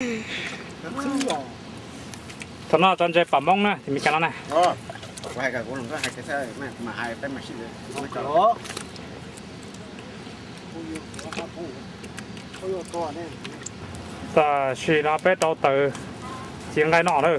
ตอนนั้นตอนใจปั๊มมองนะที่มีกันแล้วนะอ๋อไปกับคนก็ให้แค่แม่มาหายไปมาชิเลยไม่จอดแต่ชีนาเป็ดเอาเตอเสียงไงหน่อเลย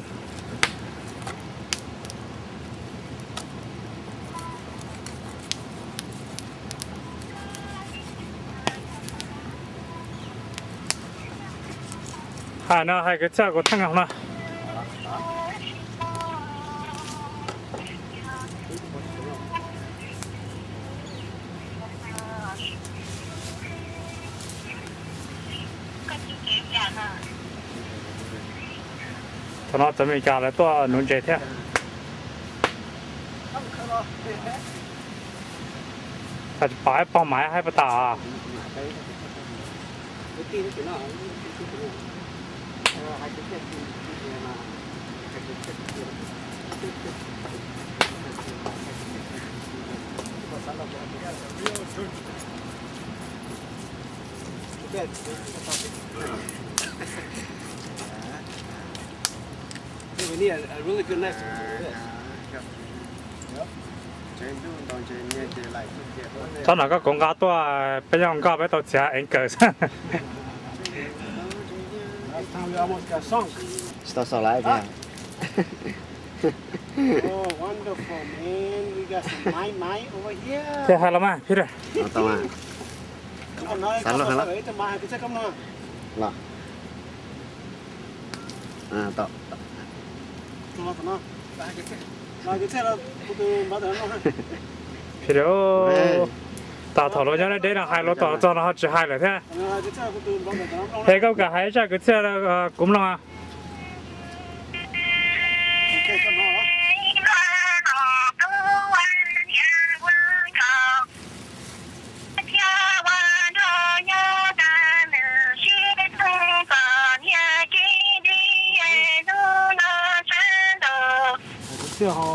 หายนะหายก็จะก็ทั้งเอานะตอนนั้นจะมีการอะไรตัวหนุนเจเท่ถ้าจะไปเป้าหมายให้ประตานี่ really good nice ตอนนั้นก็กงกาตัวเป็นยังก็ไปตัวเสียเองเกิด Last time we almost got sunk. สตอร์ไลฟ์เนี่ย Oh, wonderful, man. We got some mai over here. เสียหายแล้วมั้ยพี่เด้อ ต่อมา Come on, nói, Sẵn rồi hả? Ấy, tao mai cái chắc không nào. หรอต่อ Come on. Nói cái chắc là từ bắt đầu nó. พี่เด้อตาถอดรถยังได้นะหายรถต่อจอนะจะหายเลยแท้ Nói cái chắc là từ bắt đầu nó. เฮ้ยก็หายจากก็เสียกลุ่มลงอ่ะ Ok, con nó đó. 最好。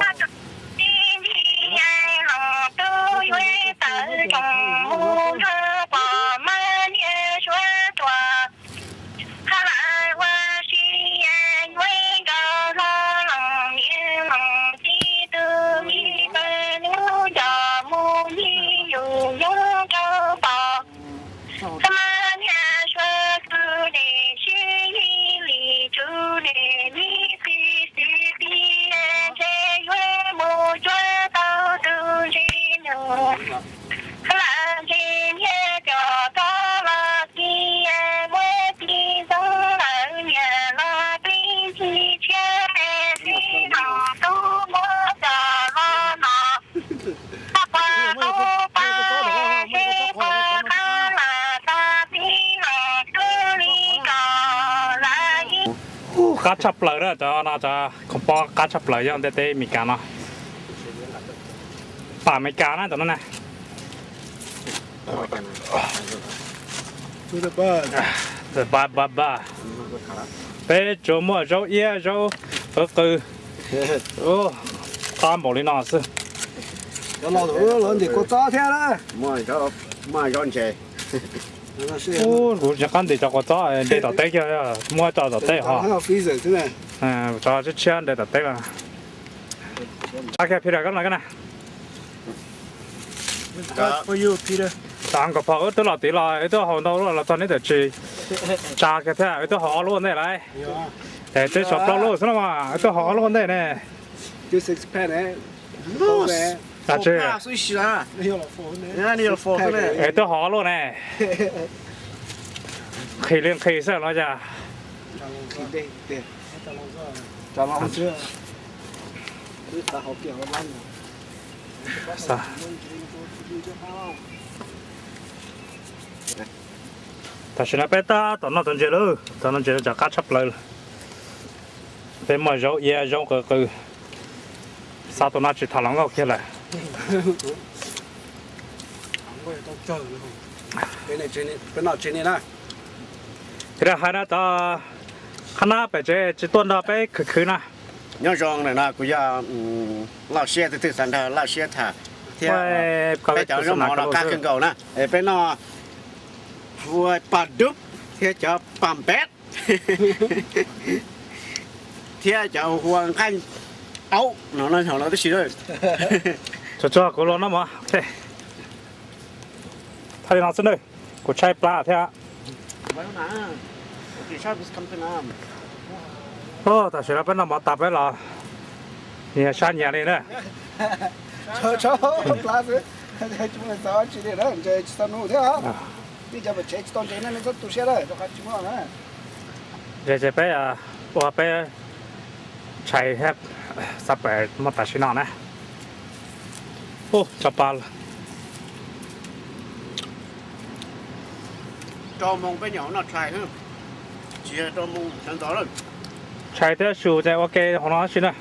กาชับเลยนะจะน่าจะคอมปอกาชับเลยยังเต้มีการเนาะป่าไม่การนะตอนนั้นนะ To the bird. แต่บ้าไปโจมัวโจเอี้ยโจก็คือโอ้ตามบอกเลยน่าสิ 有老头人得过早天了。ไม่ย้อนเชย โอ้กูจะกันเดี๋ยวจะก็จ้าเดี๋ยวเตะแค่มัวจ้าเตะฮะ 还有 freezer 真的。จ้าจะเชียนเดี๋ยวเตะกันจ้าแค่พี่เด็กกันเลยกันนะ For you, Peter. ต่างกับพอตัวเราตีเราตัวหอเราเราตอนนี้เดี๋ยวจีจ้าแค่แท้ตัวหอล้วนได้ไรแต่ตัวชอบเราล้วนซะว่าตัวหอล้วนได้เนี่ย Just expand it. อาเจ้ สุดยอด 没有了，4呢。 นี่เราโฟกัสเลย ตัวหอล้วนเนี่ยขี่เรื่องขี่เสื้อเราจะ 对对。找老车。这啥好变好烂的。 สะแต่ฉันไปตาตอนนั้นตอนเจริญตอนนั้นเจริญจะกัดชับเลยเป็นมาโจเย่โจก็คือซาตัวนั้นจิตทางก็แค่ไหน 我也到这儿了。别闹真的啦。 ที่เราหาหน้าตาคณะไปเจจิตตัวนั้นไปคือนะ ย้อนจองเลยนะกูจะเล่าเชียร์ตื่นสันเธอเล่าเชียร์ถ่าเที่ยวไปเจ้าเรื่องหมอเรากล้าขึ้นเก่านะไปนอหัวปัดดุ๊บเที่ยวจะปั๊มเป็ด thế cháu hoàng khanh áo nó thằng nó tới xí rồi จะกูรอน้ำมั้งโอเคถ้าเราเสนอกูใช้ปลาเท่า vậy mà thì sao biết cầm cái nam โอ้แต่เสร็จแล้วเป็นน้ำมันตับไปหรอเนี่ยชั้นใหญ่เลยเนี่ย 저 클래스 좀 해서 지내라 이제 지산으로 돼. 이제 뭐 제치 돈 제내면서 또 쉬어라. 저 같이 뭐 하나. เดี๋ยวจะไปว่าไปใช้แฮปสับไปมาตัดชิ้นนะโอ้จับปลา cho mông cái nhỏ nó trai hơn chỉ là cho mông sáng gió rồi ใช้เท่าชูใจโอเคของน้องชิ้นนะ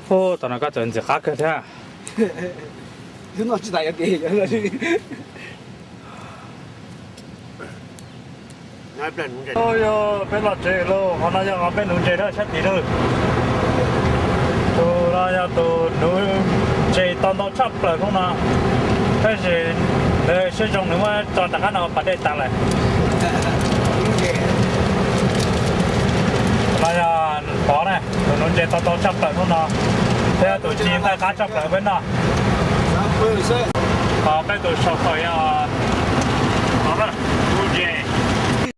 โอ้ตอนนั้นก็จะจะคักเท่า 눈 다 여기 여기. ngay bên cũng vậy โอ้ยเป็นหลอดเจโลของน้องยังเป็นหนูเจได้ชัดดีเลยตัวเราจะตัวหนูเจตอนเราชอบเปิดพวกนั้น但是是种你们找大家那个把这打来那呀好呢หนูเจตอนเราชอบเปิดพวกนั้นเพื่อตัวจีนได้การชอบเปิดเป็นน่ะ 3%. 好ไปตัวชอบเปิดอ่ะ